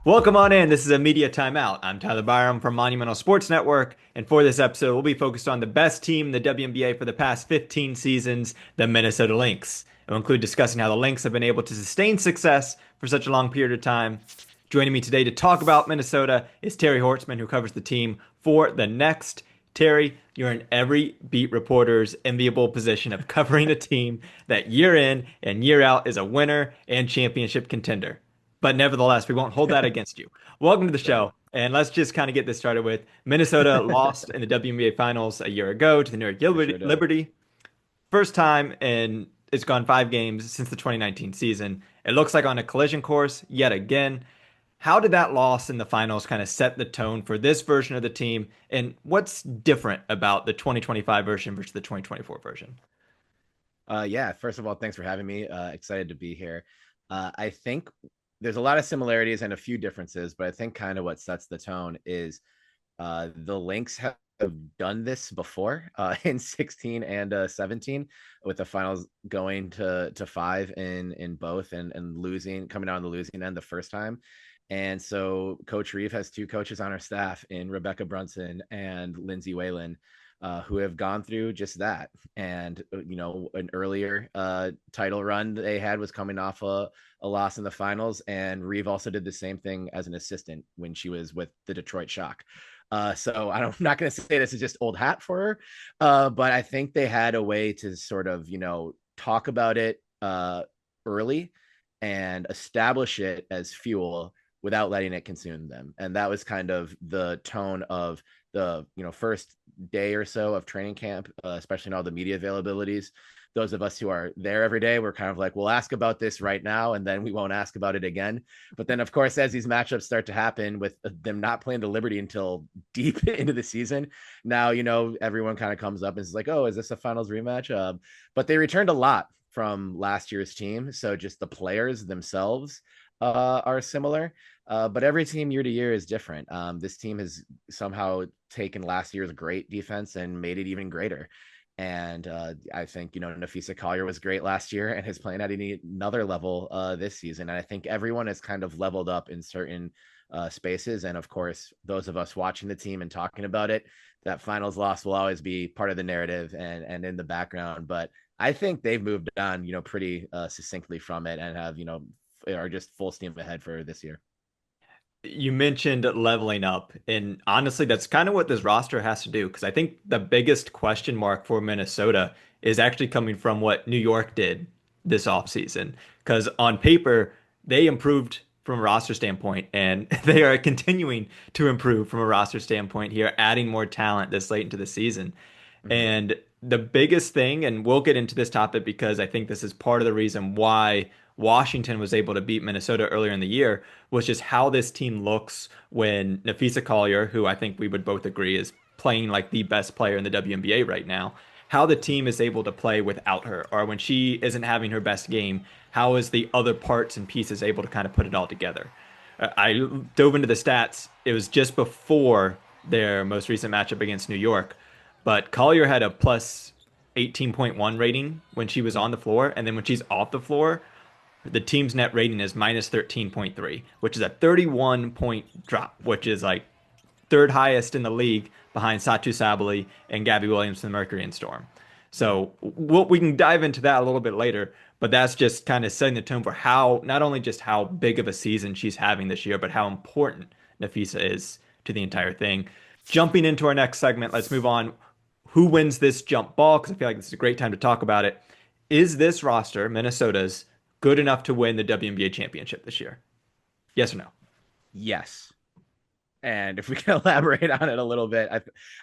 Welcome on in. This is a media timeout. I'm Tyler Byrum from Monumental Sports Network, and for this episode, we'll be focused on the best team in the WNBA for the past 15 seasons, the Minnesota Lynx. It will include discussing how the Lynx have been able to sustain success for such a long period of time. Joining me today to talk about Minnesota is Terry Horstman, who covers the team for the Next. Terry, you're in every beat reporter's enviable position of covering a team that year in and year out is a winner and championship contender. But nevertheless, we won't hold that against you. Welcome to the Right. show. And let's just kind of get this started with Minnesota lost in the WNBA Finals a year ago to the New York We sure did. Liberty. First time in it's gone 5 games since the 2019 season. It looks like on a collision course yet again. How did that loss in the finals kind of set the tone for this version of the team? And what's different about the 2025 version versus the 2024 version? Yeah, first of all, thanks for having me. Excited to be here. I think there's a lot of similarities and a few differences, but I think kind of what sets the tone is the Lynx have done this before in 16 and 17 with the finals going to five in both and losing coming out on the losing end the first time. And so Coach Reeve has two coaches on our staff in Rebecca Brunson and Lindsay Whalen, who have gone through just that. And, an earlier title run they had was coming off a loss in the finals. And Reeve also did the same thing as an assistant when she was with the Detroit Shock. So I'm not going to say this is just old hat for her, but I think they had a way to sort of, talk about it early and establish it as fuel without letting it consume them. And that was kind of the tone of the first day or so of training camp, especially in all the media availabilities. Those of us who are there every day, we're kind of like, we'll ask about this right now, and then we won't ask about it again. But then, of course, as these matchups start to happen with them not playing the Liberty until deep into the season, now, everyone kind of comes up and is like, oh, is this a finals rematch? But they returned a lot from last year's team. So just the players themselves are similar. But every team year to year is different. This team has somehow taken last year's great defense and made it even greater. And I think, Nafisa Collier was great last year and is playing at another level this season. And I think everyone has kind of leveled up in certain spaces. And of course, those of us watching the team and talking about it, that finals loss will always be part of the narrative and in the background. But I think they've moved on, pretty succinctly from it and have, are just full steam ahead for this year. You mentioned leveling up, and honestly, that's kind of what this roster has to do because I think the biggest question mark for Minnesota is actually coming from what New York did this offseason. Because on paper, they improved from a roster standpoint, and they are continuing to improve from a roster standpoint here, adding more talent this late into the season. Mm-hmm. And the biggest thing, and we'll get into this topic because I think this is part of the reason why Washington was able to beat Minnesota earlier in the year, was just how this team looks when Nafisa Collier, who I think we would both agree is playing like the best player in the WNBA right now, how the team is able to play without her, or when she isn't having her best game, how is the other parts and pieces able to kind of put it all together? I dove into the stats. It was just before their most recent matchup against New York, but Collier had a plus 18.1 rating when she was on the floor, and then when she's off the floor, the team's net rating is minus 13.3, which is a 31 point drop, which is like third highest in the league behind Satu Sabali and Gabby Williams in the Mercury and Storm. So we can dive into that a little bit later, but that's just kind of setting the tone for how not only just how big of a season she's having this year, but how important Nafisa is to the entire thing. Jumping into our next segment, let's move on. Who wins this jump ball? Because I feel like this is a great time to talk about it. Is this roster, Minnesota's, good enough to win the WNBA championship this year? Yes or no? Yes. And if we can elaborate on it a little bit,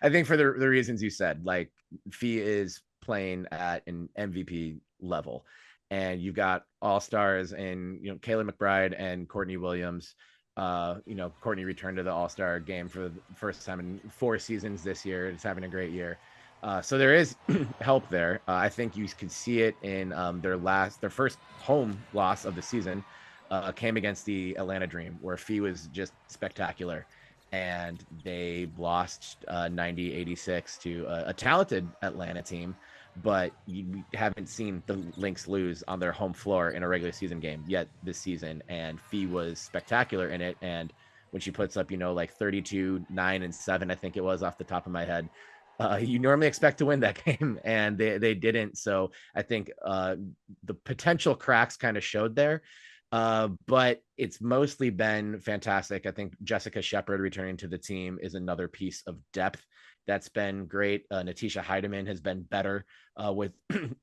I think for the reasons you said, like Fee is playing at an MVP level, and you've got all stars and Kayla McBride and Courtney Williams. Courtney returned to the All Star game for the first time in 4 seasons this year. It's having a great year. So there is help there. I think you could see it in their first home loss of the season came against the Atlanta Dream, where Fee was just spectacular. and they lost 90-86 to a talented Atlanta team, but you haven't seen the Lynx lose on their home floor in a regular season game yet this season. And Fee was spectacular in it. And when she puts up, like 32, 9, and 7, I think it was off the top of my head, you normally expect to win that game, and they didn't. So I think the potential cracks kind of showed there. But it's mostly been fantastic. I think Jessica Shepard returning to the team is another piece of depth that's been great. Natisha Heidemann has been better with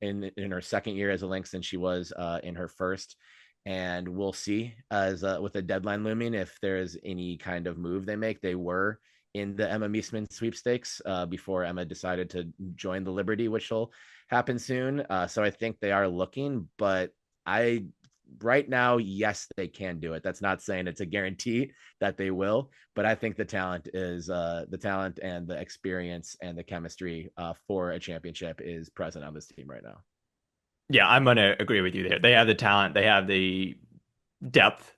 in her second year as a Lynx than she was in her first. And we'll see as with the deadline looming if there's any kind of move they make. They were in the Emma Meesman sweepstakes before Emma decided to join the Liberty, which will happen soon. So I think they are looking, but I right now, yes, they can do it. That's not saying it's a guarantee that they will, but I think the talent and the experience and the chemistry for a championship is present on this team right now. Yeah, I'm gonna agree with you there. They have the talent, they have the depth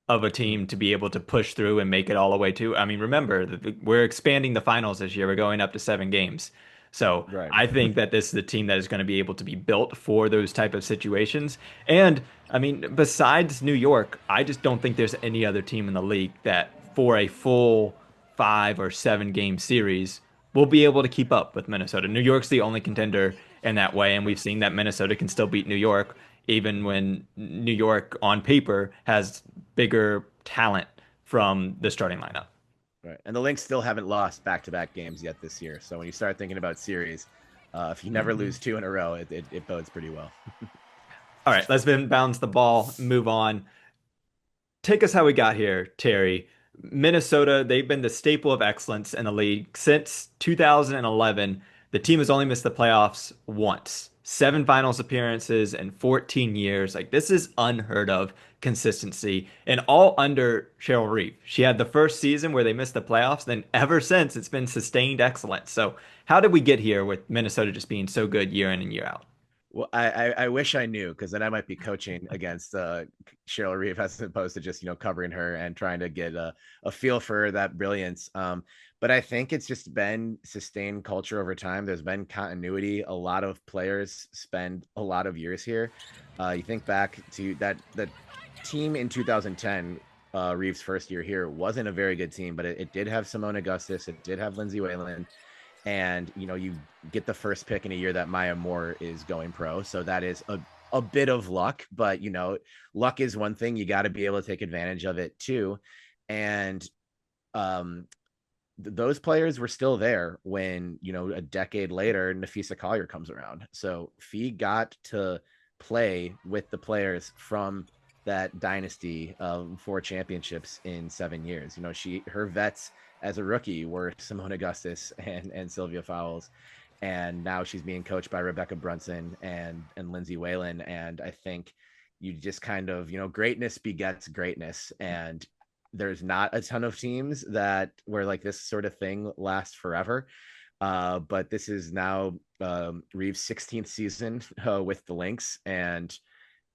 of a Mhm. team to be able to push through and make it all the way to. I mean, remember, we're expanding the finals this year. We're going up to 7 games. So Right. I think that this is a team that is going to be able to be built for those type of situations. And I mean, besides New York, I just don't think there's any other team in the league that for a full 5 or 7 game series will be able to keep up with Minnesota. New York's the only contender in that way, and we've seen that Minnesota can still beat New York even when New York on paper has bigger talent from the starting lineup. Right. And the Lynx still haven't lost back-to-back games yet this year. So when you start thinking about series, if you never Mhm. lose two in a row, it bodes pretty well. All right, let's then bounce the ball, move on. Take us how we got here, Terry. Minnesota, they've been the staple of excellence in the league since 2011. The team has only missed the playoffs once. 7 finals appearances in 14 years. Like, this is unheard of consistency, and all under Cheryl Reeve. She had the first season where they missed the playoffs, then ever since it's been sustained excellence. So, how did we get here with Minnesota just being so good year in and year out? Well, I wish I knew, because then I might be coaching against Cheryl Reeve as opposed to just covering her and trying to get a feel for that brilliance. But I think it's just been sustained culture over time. There's been continuity. A lot of players spend a lot of years here. You think back to that team in 2010. Reeves' first year here wasn't a very good team, but it did have Simone Augustus. It did have Lindsay Whalen, and you get the first pick in a year that Maya Moore is going pro, so that is a bit of luck, but luck is one thing. You got to be able to take advantage of it too. And um those players were still there when a decade later Nafisa Collier comes around, so Fee got to play with the players from that dynasty of 4 championships in 7 years. Her vets as a rookie were Simone Augustus and Sylvia Fowles, and now she's being coached by Rebecca Brunson and Lindsay Whalen. And I think you just kind of greatness begets greatness, and there's not a ton of teams that where like this sort of thing lasts forever. But this is now Reeves' 16th season with the Lynx, and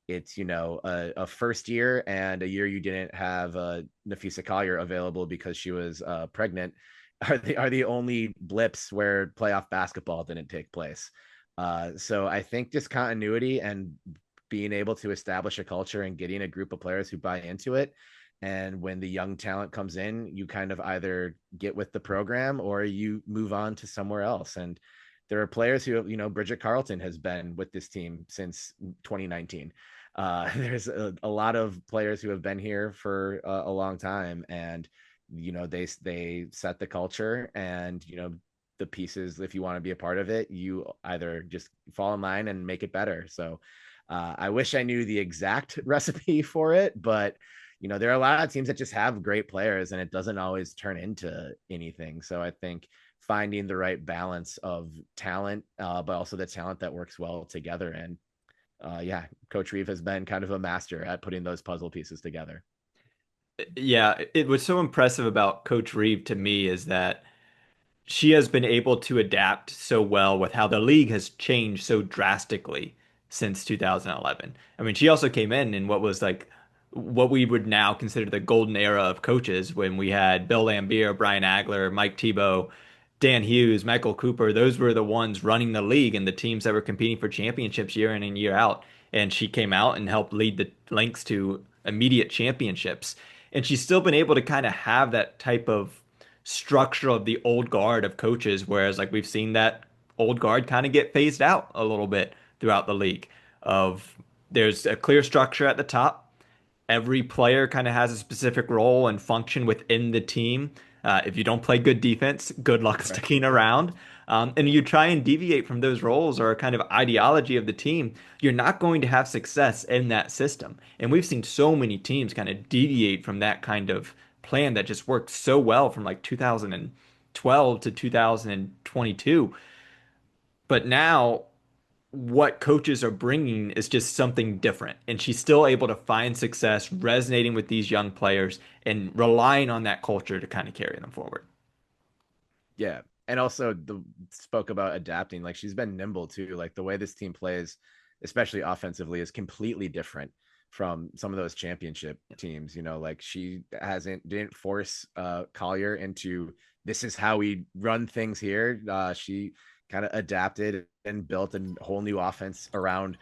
it's a first year and a year you didn't have Nafisa Collier available because she was pregnant are the only blips where playoff basketball didn't take place. So I think just continuity and being able to establish a culture and getting a group of players who buy into it. And when the young talent comes in, you kind of either get with the program or you move on to somewhere else. And there are players who have, Bridget Carlton has been with this team since 2019. There's a lot of players who have been here for a long time, and they set the culture, and the pieces, if you want to be a part of it, you either just fall in line and make it better. So I wish I knew the exact recipe for it, but there are a lot of teams that just have great players and it doesn't always turn into anything. So I think finding the right balance of talent, but also the talent that works well together. And yeah, Coach Reeve has been kind of a master at putting those puzzle pieces together. Yeah, it was so impressive about Coach Reeve to me is that she has been able to adapt so well with how the league has changed so drastically since 2011. I mean, she also came in what was like what we would now consider the golden era of coaches when we had Bill Laimbeer, Brian Agler, Mike Tebow, Dan Hughes, Michael Cooper. Those were the ones running the league and the teams that were competing for championships year in and year out. And she came out and helped lead the Lynx to immediate championships. And she's still been able to kind of have that type of structure of the old guard of coaches, whereas like we've seen that old guard kind of get phased out a little bit throughout the league. Of there's a clear structure at the top. Every player kind of has a specific role and function within the team. If you don't play good defense, good luck Right. sticking around. And you try and deviate from those roles or kind of ideology of the team, you're not going to have success in that system. And we've seen so many teams kind of deviate from that kind of plan that just worked so well from like 2012 to 2022. But now what coaches are bringing is just something different. And she's still able to find success resonating with these young players and relying on that culture to kind of carry them forward. Yeah. And also the spoke about adapting. Like she's been nimble too. Like the way this team plays, especially offensively, is completely different from some of those championship teams. You know, like she hasn't didn't force Collier into this is how we run things here. She kind of adapted and built a whole new offense around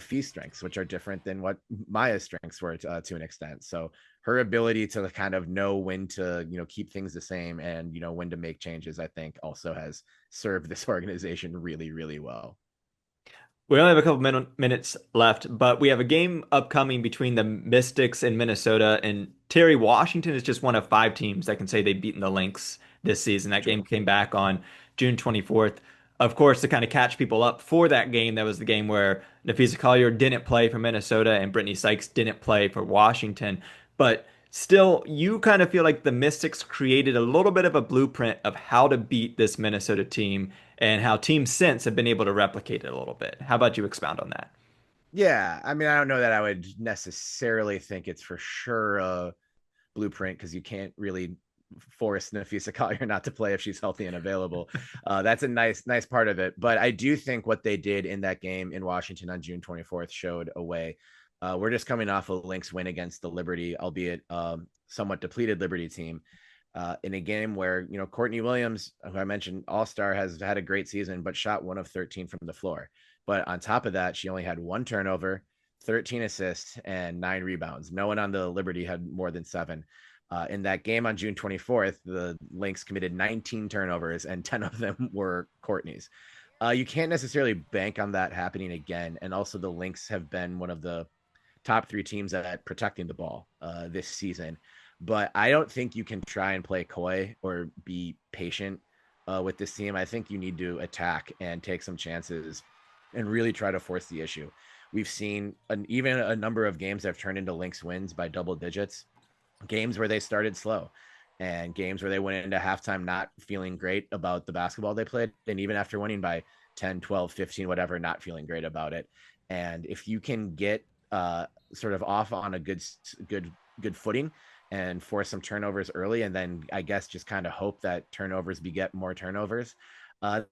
Fee's strengths, which are different than what Maya's strengths were to an extent. So her ability to kind of know when to keep things the same and when to make changes, I think also has served this organization really, really well. We only have a couple minutes left, but we have a game upcoming between the Mystics and Minnesota. And Terry, Washington is just one of five teams that can say they've beaten the Lynx this season. That True. game came back on June 24th. Of course, to kind of catch people up for that game, that was the game where Nafisa Collier didn't play for Minnesota and Brittany Sykes didn't play for Washington. But still, you kind of feel like the Mystics created a little bit of a blueprint of how to beat this Minnesota team and how teams since have been able to replicate it a little bit. How about you expound on that? Yeah, I mean, I don't know that I would necessarily think it's for sure a blueprint because you can't really force Nafisa Collier not to play if she's healthy and available. That's a nice part of it. But I do think what they did in that game in Washington on June 24th showed a way. We're just coming off a Lynx win against the Liberty, albeit somewhat depleted Liberty team. In a game where Courtney Williams, who I mentioned, All-Star, has had a great season, but shot 1 of 13 from the floor. But on top of that, she only had 1 turnover, 13 assists, and 9 rebounds. No one on the Liberty had more than 7. In that game on June 24th, the Lynx committed 19 turnovers, and 10 of them were Courtney's. You can't necessarily bank on that happening again. And also, the Lynx have been one of the top 3 teams at protecting the ball this season. But I don't think you can try and play coy or be patient with this team. I think you need to attack and take some chances and really try to force the issue. We've seen even a number of games that have turned into Lynx wins by double digits, games where they started slow and games where they went into halftime not feeling great about the basketball they played. And even after winning by 10, 12, 15, whatever, not feeling great about it. And if you can get sort of off on a good footing and force some turnovers early, and then I guess just kind of hope that turnovers beget more turnovers,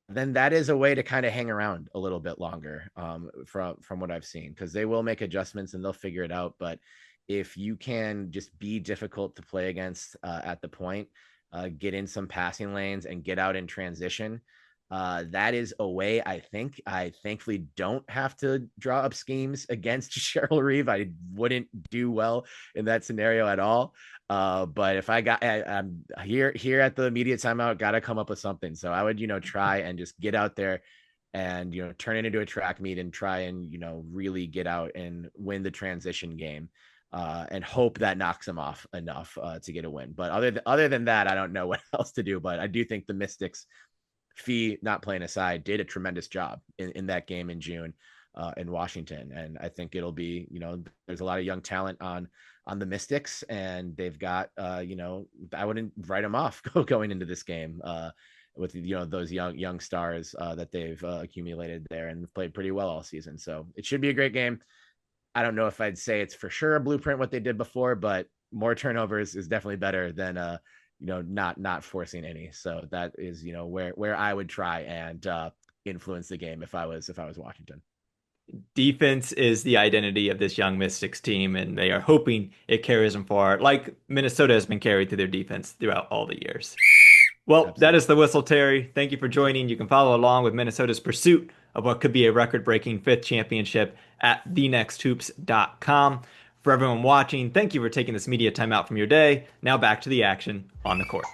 then that is a way to kind of hang around a little bit longer from what I've seen, because they will make adjustments and they'll figure it out. But if you can just be difficult to play against at the point, get in some passing lanes and get out in transition, that is a way. I think I thankfully don't have to draw up schemes against Cheryl Reeve. I wouldn't do well in that scenario at all. But if I'm here at the immediate timeout, got to come up with something. So I would, try and just get out there and, turn it into a track meet and try and, really get out and win the transition game. And hope that knocks them off enough to get a win. But other than that, I don't know what else to do. But I do think the Mystics, Fee not playing aside, did a tremendous job in that game in June in Washington. And I think it'll be, there's a lot of young talent on the Mystics, and they've got, I wouldn't write them off going into this game with, those young stars that they've accumulated there and played pretty well all season. So it should be a great game. I don't know if I'd say it's for sure a blueprint what they did before, but more turnovers is definitely better than not forcing any. So that is where I would try and influence the game if I was Washington. Defense is the identity of this young Mystics team, and they are hoping it carries them far, like Minnesota has been carried through their defense throughout all the years. Well, that is Absolutely. the whistle, Terry. Thank you for joining. You can follow along with Minnesota's pursuit of what could be a record-breaking fifth championship at thenexthoops.com. For everyone watching, thank you for taking this media timeout from your day. Now back to the action on the court.